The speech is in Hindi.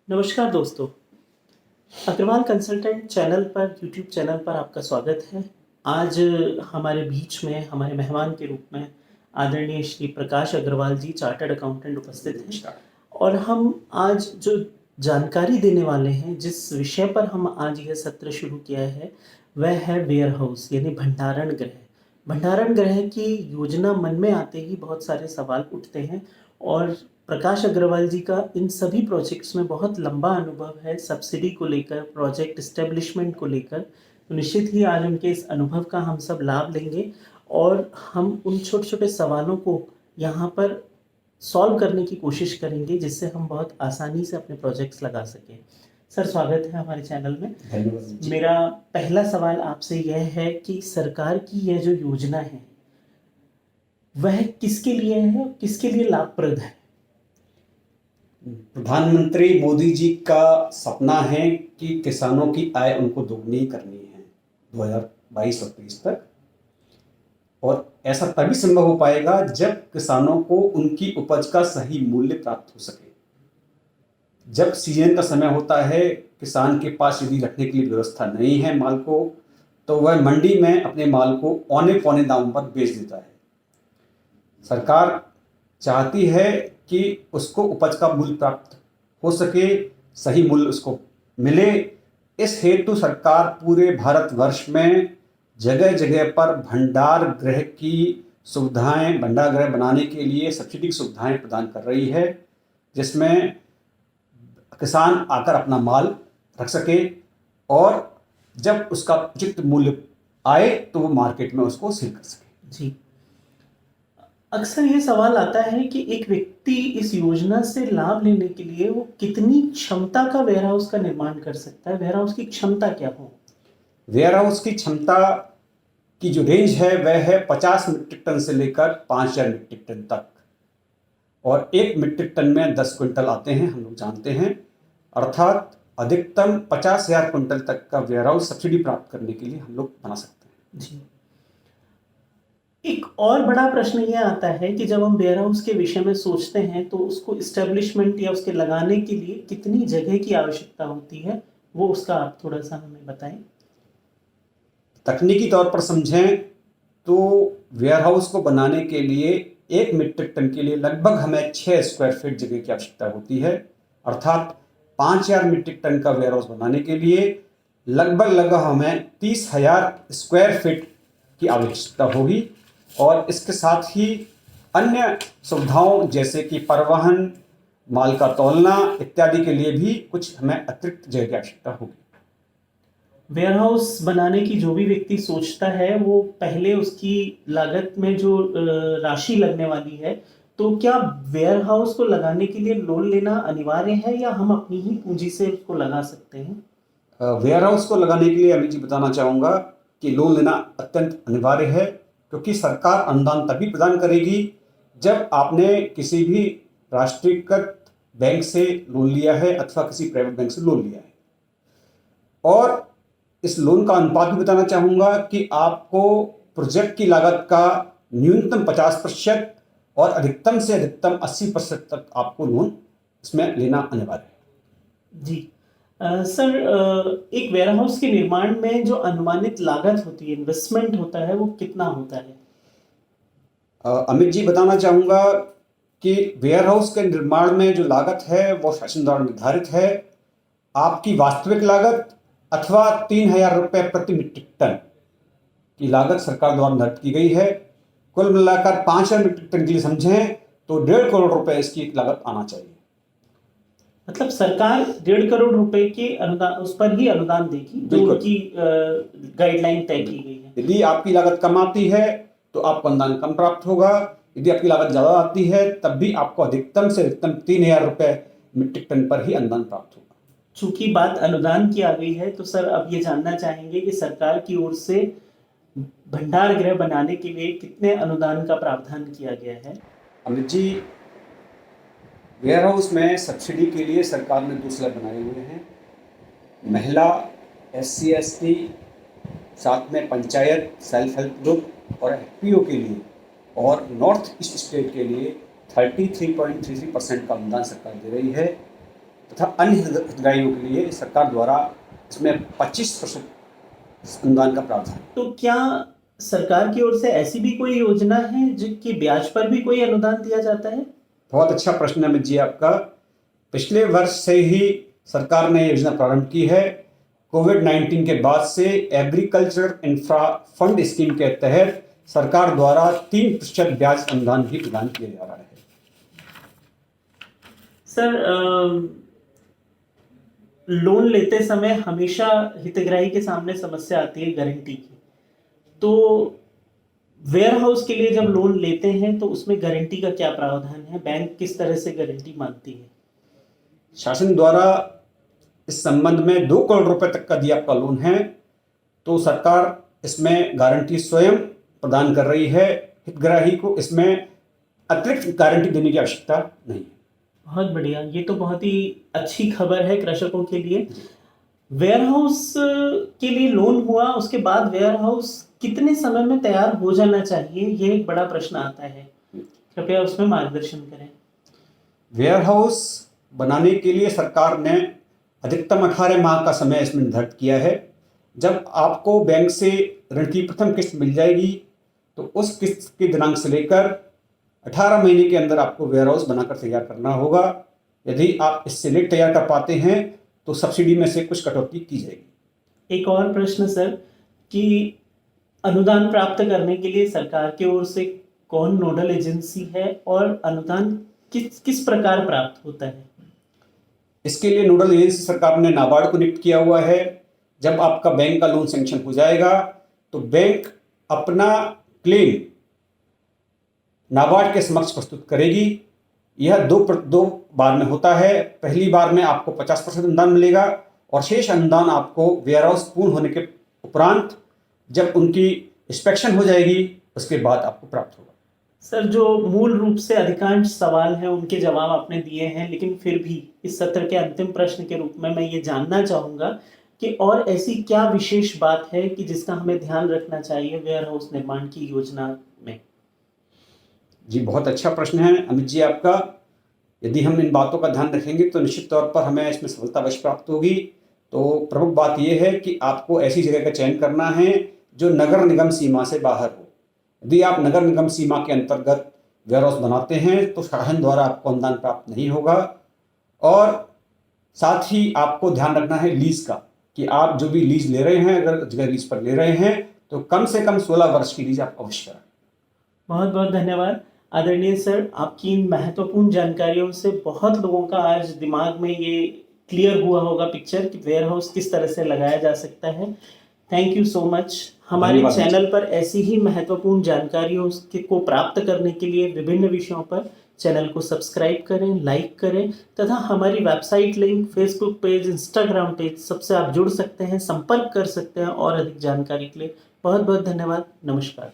नमस्कार दोस्तों। अग्रवाल कंसल्टेंट चैनल पर यूट्यूब चैनल पर आपका स्वागत है। आज हमारे बीच में हमारे मेहमान के रूप में आदरणीय श्री प्रकाश अग्रवाल जी चार्टर्ड अकाउंटेंट उपस्थित हैं और हम आज जो जानकारी देने वाले हैं, जिस विषय पर हम आज यह सत्र शुरू किया है वह है वेयर हाउस यानी भंडारण गृह। भंडारण गृह की योजना मन में आते ही बहुत सारे सवाल उठते हैं और प्रकाश अग्रवाल जी का इन सभी प्रोजेक्ट्स में बहुत लंबा अनुभव है, सब्सिडी को लेकर, प्रोजेक्ट इस्टेब्लिशमेंट को लेकर। तो निश्चित ही आज उनके इस अनुभव का हम सब लाभ लेंगे और हम उन छोटे छोटे सवालों को यहाँ पर सॉल्व करने की कोशिश करेंगे, जिससे हम बहुत आसानी से अपने प्रोजेक्ट्स लगा सकें। सर, स्वागत है हमारे चैनल में। धन्यवाद। मेरा पहला सवाल आपसे यह है कि सरकार की यह जो योजना है वह किसके लिए है और किसके लिए लाभप्रद है? प्रधानमंत्री मोदी जी का सपना है कि किसानों की आय उनको दोगुनी करनी है 2022 और 23 तक, और ऐसा तभी संभव हो पाएगा जब किसानों को उनकी उपज का सही मूल्य प्राप्त हो सके। जब सीजन का समय होता है, किसान के पास यदि रखने के लिए व्यवस्था नहीं है माल को, तो वह मंडी में अपने माल को औने पौने दाम पर बेच देता है। सरकार चाहती है कि उसको उपज का मूल्य प्राप्त हो सके, सही मूल्य उसको मिले। इस हेतु सरकार पूरे भारतवर्ष में जगह जगह पर भंडार गृह की सुविधाएं, भंडार गृह बनाने के लिए सब्सिडी की सुविधाएं प्रदान कर रही है, जिसमें किसान आकर अपना माल रख सके और जब उसका उचित मूल्य आए तो वो मार्केट में उसको सेल कर सके। जी, अक्सर ये सवाल आता है कि एक व्यक्ति इस योजना से लाभ लेने के लिए वो कितनी क्षमता का वेयर हाउस का निर्माण कर सकता है? वेयर हाउस की क्षमता क्या हो? वेयर हाउस की क्षमता की जो रेंज है वह है 50 मीट्रिक टन से लेकर 5000 मीट्रिक टन तक, और 1 मीट्रिक टन में 10 क्विंटल आते हैं, हम लोग जानते हैं। अर्थात अधिकतम 50,000 क्विंटल तक का वेयर हाउस सब्सिडी प्राप्त करने के लिए हम लोग बना सकते हैं। जी, एक और बड़ा प्रश्न ये आता है कि जब हम वेयर हाउस के विषय में सोचते हैं तो उसको इस्टेब्लिशमेंट या उसके लगाने के लिए कितनी जगह की आवश्यकता होती है, वो उसका आप थोड़ा सा हमें बताएं। तकनीकी तौर पर समझें तो वेयर हाउस को बनाने के लिए 1 मीट्रिक टन के लिए लगभग हमें 6 स्क्वायर फीट जगह की आवश्यकता होती है। अर्थात 5000 मीट्रिक टन का वेयर हाउस बनाने के लिए लगभग हमें 30,000 स्क्वायर फीट की आवश्यकता होगी, और इसके साथ ही अन्य सुविधाओं जैसे कि परिवहन, माल का तौलना इत्यादि के लिए भी कुछ हमें अतिरिक्त जगह की आवश्यकता होगी। वेयर हाउस बनाने की जो भी व्यक्ति सोचता है वो पहले उसकी लागत में जो राशि लगने वाली है, तो क्या वेयर हाउस को लगाने के लिए लोन लेना अनिवार्य है या हम अपनी ही पूंजी से उसको लगा सकते हैं? वेयर हाउस को लगाने के लिए अमित जी बताना चाहूँगा कि लोन लेना अत्यंत अनिवार्य है, क्योंकि सरकार अनुदान तभी प्रदान करेगी जब आपने किसी भी राष्ट्रीयकृत बैंक से लोन लिया है अथवा किसी प्राइवेट बैंक से लोन लिया है। और इस लोन का अनुपात भी बताना चाहूँगा कि आपको प्रोजेक्ट की लागत का न्यूनतम 50% और अधिकतम से अधिकतम 80% तक आपको लोन इसमें लेना अनिवार्य है। जी, सर, एक वेयर हाउस के निर्माण में जो अनुमानित लागत होती है, इन्वेस्टमेंट होता है, वो कितना होता है? अमित जी बताना चाहूँगा कि वेयर हाउस के निर्माण में जो लागत है वो शासन द्वारा निर्धारित है। आपकी वास्तविक लागत अथवा 3,000 रुपये प्रति मीट्रिक टन की लागत सरकार द्वारा निर्धारित की गई है। कुल मिलाकर 5,000 मीट्रिक टन के लिए समझें तो 1.5 करोड़ रुपए इसकी एक लागत आना चाहिए। मतलब सरकार 1.5 करोड़ रुपए के अनुदान, उस पर ही अनुदान देगी जो उनकी गाइडलाइन तय की गई है। यदि आपकी लागत कम आती है तो आपको अनुदान कम प्राप्त होगा, यदि आपकी लागत ज़्यादा आती है तब भी आपको अधिकतम से अधिकतम 3,000 रुपये मीट्रिक टन पर ही अनुदान प्राप्त होगा। चूंकि बात अनुदान की आ गई है तो सर अब ये जानना चाहेंगे कि सरकार की ओर से भंडार गृह बनाने के लिए कितने अनुदान का प्रावधान किया गया है? अमित जी, वेयर हाउस में सब्सिडी के लिए सरकार ने 2 स्लैब बनाए हुए हैं। महिला, SC ST, साथ में पंचायत, सेल्फ हेल्प ग्रुप और FPO के लिए, और नॉर्थ ईस्ट स्टेट के लिए 33.33% का अनुदान सरकार दे रही है। तथा अन्य हितग्राहियों के लिए सरकार द्वारा इसमें 25% अनुदान का प्रावधान। तो क्या सरकार की ओर से ऐसी भी कोई योजना है जिसकी ब्याज पर भी कोई अनुदान दिया जाता है? बहुत अच्छा प्रश्न है अमित जी आपका। पिछले वर्ष से ही सरकार ने योजना प्रारंभ की है। कोविड-19 के बाद से एग्रीकल्चर इंफ्रा फंड स्कीम के तहत सरकार द्वारा 3% ब्याज अनुदान भी प्रदान किया जा रहा है। सर, लोन लेते समय हमेशा हितग्राही के सामने समस्या आती है गारंटी की। तो वेयर हाउस के लिए जब लोन लेते हैं तो उसमें गारंटी का क्या प्रावधान है? बैंक किस तरह से गारंटी मांगती है? शासन द्वारा इस संबंध में 2 करोड़ रुपए तक का यदि आपका लोन है तो सरकार इसमें गारंटी स्वयं प्रदान कर रही है। हितग्राही को इसमें अतिरिक्त गारंटी देने की आवश्यकता नहीं है। बहुत बढ़िया, ये तो बहुत ही अच्छी खबर है कृषकों के लिए। वेयर हाउस के लिए लोन हुआ, उसके बाद वेयर हाउस कितने समय में तैयार हो जाना चाहिए, ये एक बड़ा प्रश्न आता है। कृपया उसमें मार्गदर्शन करें। वेयर हाउस बनाने के लिए सरकार ने अधिकतम 18 माह का समय इसमें निर्धारित किया है। जब आपको बैंक से ऋण की प्रथम किस्त मिल जाएगी तो उस किस्त के दिनांक से लेकर 18 महीने के अंदर आपको वेयर हाउस बनाकर तैयार करना होगा। यदि आप इससे लेट तैयार कर पाते हैं तो सब्सिडी में से कुछ कटौती की जाएगी। एक और प्रश्न सर, कि अनुदान प्राप्त करने के लिए सरकार की ओर से कौन नोडल एजेंसी है और अनुदान किस किस प्रकार प्राप्त होता है? इसके लिए नोडल एजेंसी सरकार ने नाबार्ड को नियुक्त किया हुआ है। जब आपका बैंक का लोन सैंक्शन हो जाएगा तो बैंक अपना क्लेम नाबार्ड के समक्ष प्रस्तुत करेगी। यह दो बार में होता है। पहली बार में आपको 50% अनुदान मिलेगा और शेष अनुदान आपको वेयर हाउस पूर्ण होने के उपरांत जब उनकी इंस्पेक्शन हो जाएगी उसके बाद आपको प्राप्त होगा। सर, जो मूल रूप से अधिकांश सवाल हैं उनके जवाब आपने दिए हैं, लेकिन फिर भी इस सत्र के अंतिम प्रश्न के रूप में मैं ये जानना चाहूँगा कि और ऐसी क्या विशेष बात है कि जिसका हमें ध्यान रखना चाहिए वेयर हाउस निर्माण की योजना में? जी, बहुत अच्छा प्रश्न है अमित जी आपका। यदि हम इन बातों का ध्यान रखेंगे तो निश्चित तौर पर हमें इसमें सफलता अवश्य प्राप्त होगी। तो प्रमुख बात यह है कि आपको ऐसी जगह का चयन करना है जो नगर निगम सीमा से बाहर हो। यदि आप नगर निगम सीमा के अंतर्गत वेयर हाउस बनाते हैं तो शासन द्वारा आपको अनुदान प्राप्त नहीं होगा। और साथ ही आपको ध्यान रखना है लीज का, कि आप जो भी लीज ले रहे हैं, अगर जगह लीज पर ले रहे हैं तो कम से कम 16 वर्ष की लीज आप अवश्य कराएं। बहुत बहुत धन्यवाद आदरणीय सर, आपकी इन महत्वपूर्ण जानकारियों से बहुत लोगों का आज दिमाग में ये क्लियर हुआ होगा पिक्चर कि वेयर हाउस किस तरह से लगाया जा सकता है। Thank you so much. हमारे चैनल पर ऐसी ही महत्वपूर्ण जानकारियों को प्राप्त करने के लिए विभिन्न विषयों पर चैनल को सब्सक्राइब करें, लाइक करें तथा हमारी website link, Facebook page, Instagram page सबसे आप जुड़ सकते हैं, संपर्क कर सकते हैं और अधिक जानकारी के लिए बहुत बहुत धन्यवाद। नमस्कार।